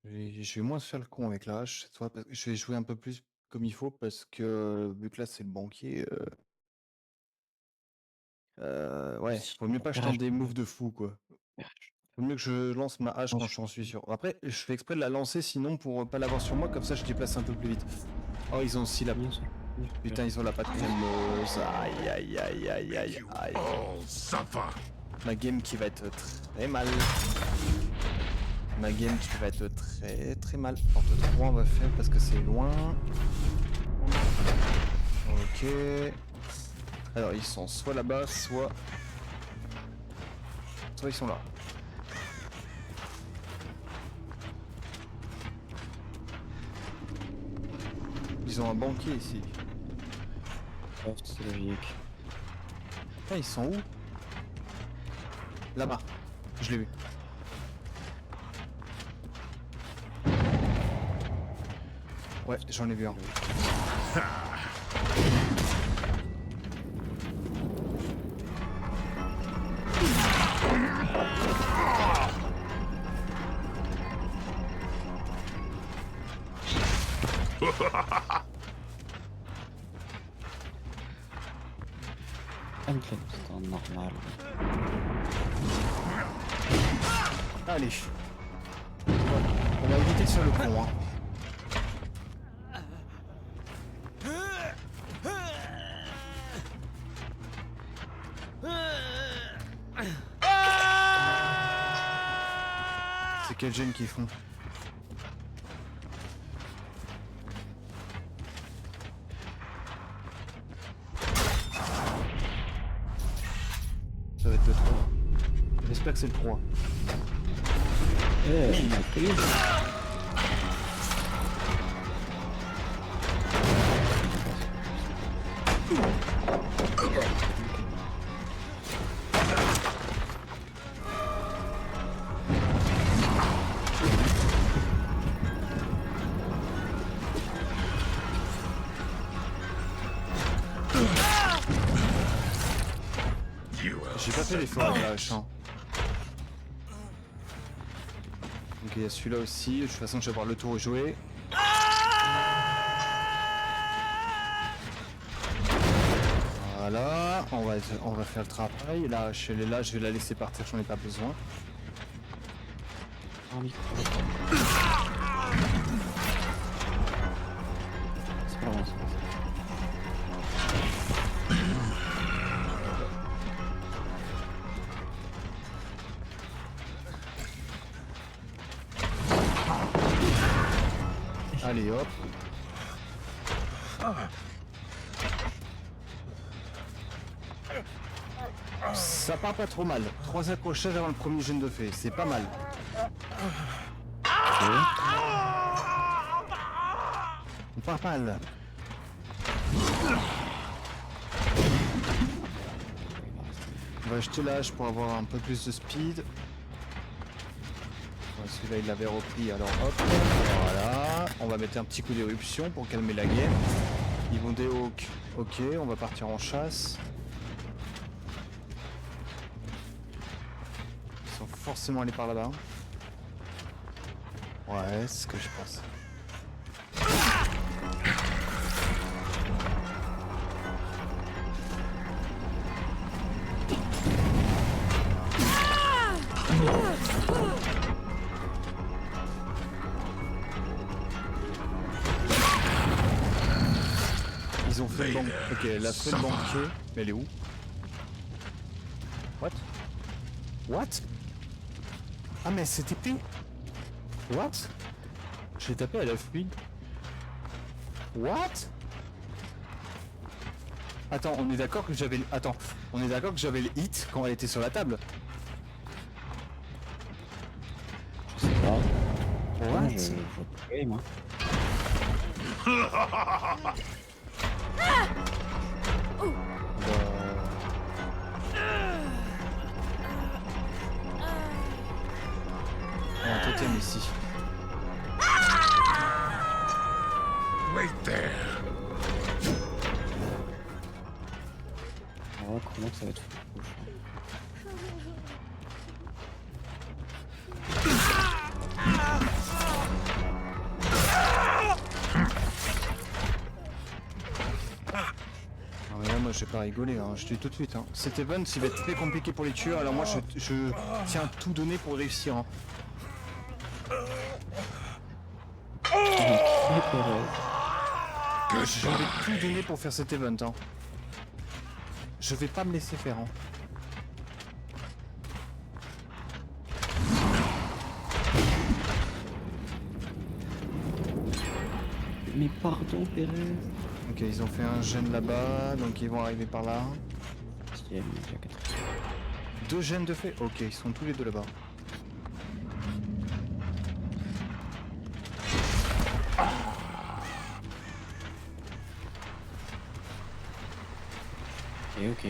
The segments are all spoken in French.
Je vais moins faire le con avec la hache cette fois, parce que je vais jouer un peu plus comme il faut, parce que vu que là c'est le banquier, ouais, Si vaut mieux pas que je tente repérage, des moves de fou, quoi. repérage. Vaut mieux que je lance ma hache Non, quand j'en suis sûr. Après, je fais exprès de la lancer sinon pour pas l'avoir sur moi, comme ça je déplace un peu plus vite. Oh, ils ont aussi la... bien sûr. Putain, ils ont la patte crémeuse. Aïe, aïe, aïe, aïe, Make aïe, you aïe. all suffer. Ma game qui va être très mal. Ma game qui va être très très mal. Porte 3 on va faire parce que c'est loin. Ok. Alors ils sont soit là-bas, soit ils sont là. Ils ont un banquier ici. Soft, c'est logique. Ah, ils sont où? Là-bas. Je l'ai vu. Ouais, j'en ai vu un. Ah, donc là, c'est un normal. Allez. On va éviter sur le con, hein. C'est quel gène qu'ils font? Ça va être le 3. J'espère que c'est le 3. Il m'a pris. You will J'ai pas fait l'effort avec la hache, hein. Ok, il y a celui-là aussi. De toute façon, je vais voir le tour jouer. Voilà, on va faire le travail. La hache, elle est là, je vais la laisser partir, j'en ai pas besoin. Un micro. C'est pas loin, ça. Allez, hop. Ça part pas trop mal. 3 accrochages avant le premier gène de fée, c'est pas mal. On part mal. On va acheter la hache pour avoir un peu plus de speed. Ouais, celui-là il l'avait repris, alors hop. Voilà. On va mettre un petit coup d'éruption pour calmer la game. Ils vont des hawks. Ok, on va partir en chasse. Ils sont forcément allés par là-bas. Ouais, c'est ce que je pense. Ils ont fait le banquier. Ok, elle a fait le banquier. Mais elle est où? What? What? Ah mais c'est TP? What? Je l'ai tapé, elle a fui. What? Attends, on est d'accord que j'avais... Attends, on est d'accord que j'avais le hit quand elle était sur la table? Je sais pas. What? Moi, je vois pas, moi. Un totem ici. wait there. On va voir comment ça va être. je vais pas rigoler, hein, je te dis tout de suite. Hein. Cet event, il va être très compliqué pour les tueurs, alors moi je tiens à tout donner pour réussir. Hein. Je vais tout donner pour faire cet event. Hein. Je vais pas me laisser faire. Hein. Mais pardon, Pérez. Ok, ils ont fait un gène là-bas, donc ils vont arriver par là. Si, elle m'a déjà 4. 2 gènes de fait. Ok, ils sont tous les deux là-bas. Ok.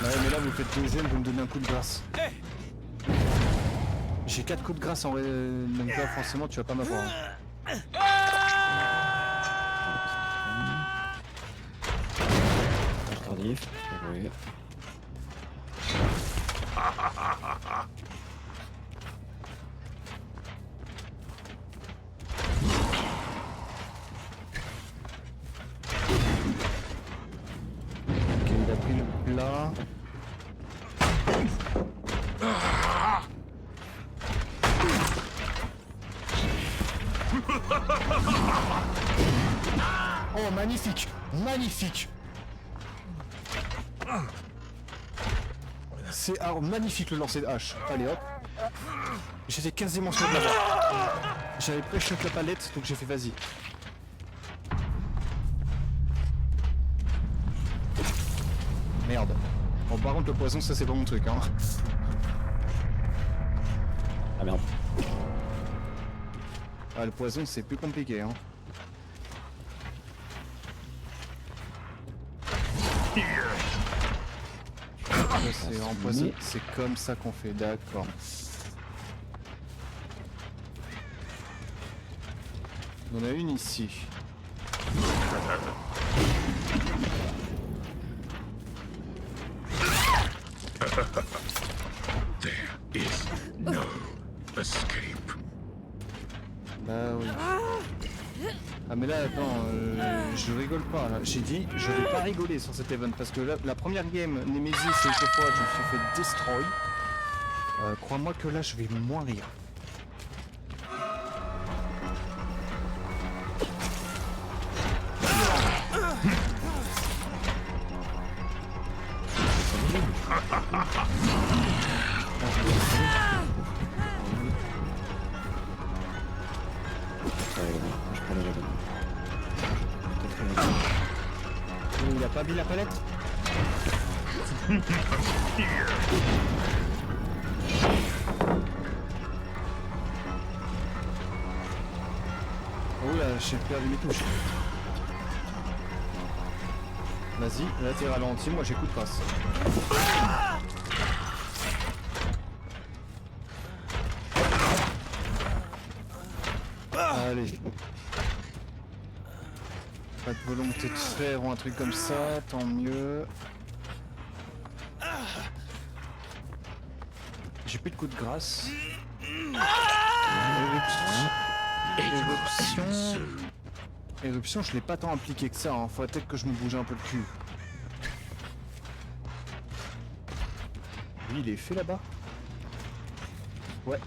Ouais, mais là vous faites 2 gènes, vous me donnez un coup de grâce. J'ai 4 coups de grâce en vrai, donc là forcément tu vas pas m'avoir. Hein. Tardif. Oui. Ok, il a pris le plat. Oh magnifique, magnifique. C'est magnifique le lancer de hache. Allez hop. J'étais quasiment sûr de l'avoir. J'avais pré-shot la palette donc j'ai fait vas-y. Merde. Bon par contre le poison ça c'est pas mon truc hein. Ah merde. Ah le poison c'est plus compliqué hein. C'est empoisonné, c'est comme ça qu'on fait, d'accord. On a une ici. There is no escape. Bah oui. Ah mais là attends, je rigole pas là. J'ai dit je vais pas rigoler sur cet event parce que là, la première game Nemesis et autrefois je me suis fait destroy. Crois-moi que là je vais moins rire. Je prends déjà donné. Il a pas mis la palette. Oh là, j'ai perdu mes touches. Vas-y, là t'es ralenti, moi j'écoute pas. Allez. Pas de volonté de faire ou un truc comme ça, tant mieux. J'ai plus de coup de grâce. Éruption, je l'ai pas tant appliqué que ça, hein. Faut peut-être que je me bouge un peu le cul. Lui il est fait là-bas? Ouais.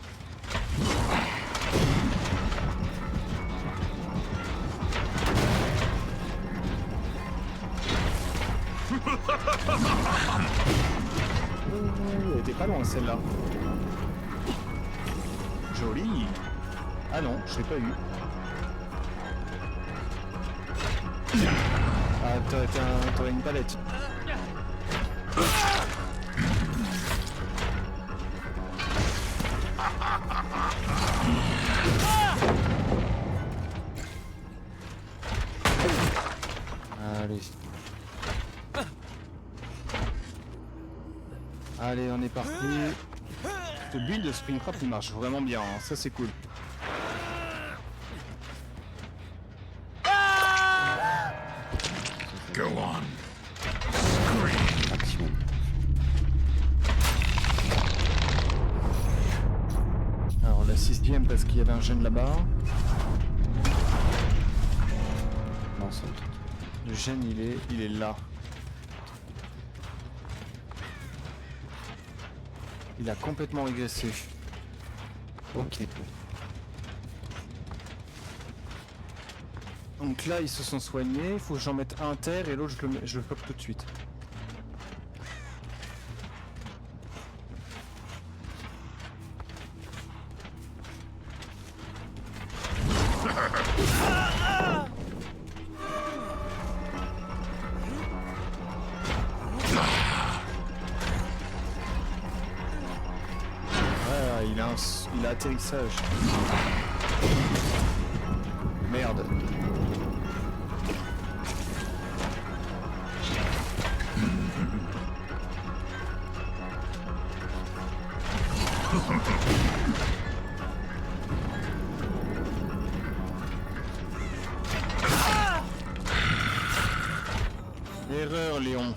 Elle était pas loin celle-là. Jolie. Ah non, je l'ai pas eu. Ah, t'aurais une palette. Allez. Allez, on est parti. Ce build de Springtrap il marche vraiment bien, hein. Ça c'est cool. 6ème parce qu'il y avait un gène là-bas. Non, c'est le truc. Le gène il est là. Il a complètement régressé. Ok. Donc là ils se sont soignés, il faut que j'en mette un terre et l'autre je le pop tout de suite. Ouais, il a atterrissage. Merde. Erreur, Léon.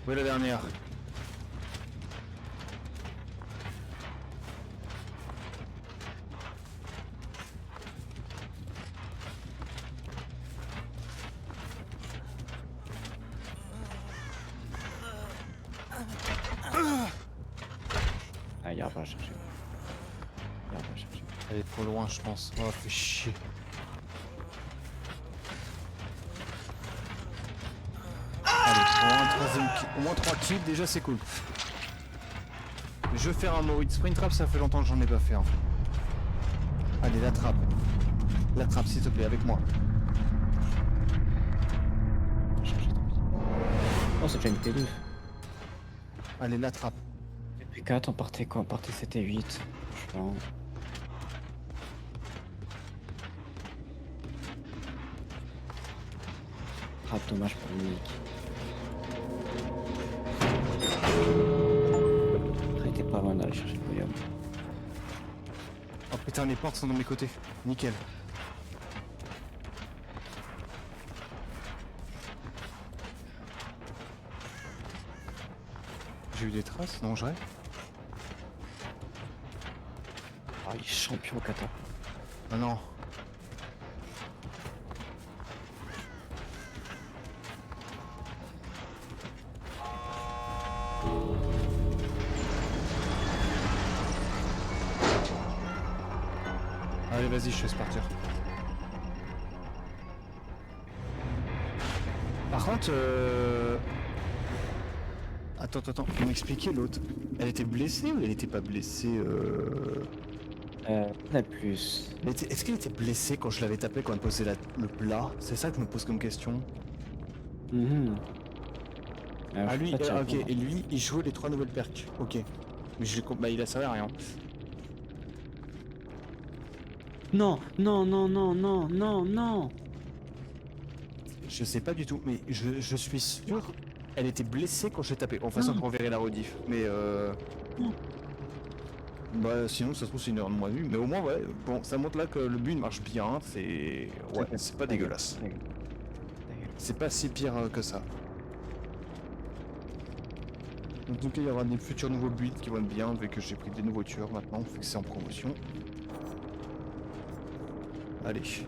Où est la dernière? Ah, il ira pas chercher. Il ira pas chercher. Elle est trop loin, je pense. Oh, fait chier. Allez, au moins 3 kills, déjà c'est cool. Je vais faire un Moritz Sprint Trap, ça fait longtemps que j'en ai pas fait. Hein. Allez, la trappe. La trappe, s'il te plaît, avec moi. Chercher, tant pis. Oh, c'est déjà une T2. Allez, la trappe. Depuis 4, on partait quoi? On partait 7 et 8. Franchement. Ah, dommage pour Nick. Après, il était pas loin d'aller chercher le podium. Oh putain, les portes sont de mes côtés. Nickel. J'ai eu des traces, non, je rêve. Ah, il est champion kata. Ah non. Allez, vas-y, je laisse partir. Par contre, Attends, pour m'expliquer l'autre. Elle était blessée ou elle était pas blessée La plus. Est-ce qu'elle était blessée quand je l'avais tapé quand elle posait le plat? C'est ça que je me pose comme question. Mhm. Ah lui, je peux pas te ok, répondre. et lui, il jouait les 3 nouvelles perks. Ok. Mais bah il a servi à rien. Non, non, non, non, non, non, non. Je sais pas du tout, mais je suis sûr. Elle était blessée quand j'ai tapé. En façon, Non. on verrait la rediff. Mais Non. bah sinon, ça se trouve c'est une erreur de moins vue. Mais au moins, ouais. Bon, ça montre là que le but marche bien. C'est ouais, c'est pas dégueulasse. C'est pas si pire que ça. En tout cas, il y aura des futurs nouveaux builds qui vont être bien, vu que j'ai pris des nouveaux tueurs maintenant, vu que c'est en promotion. Allez.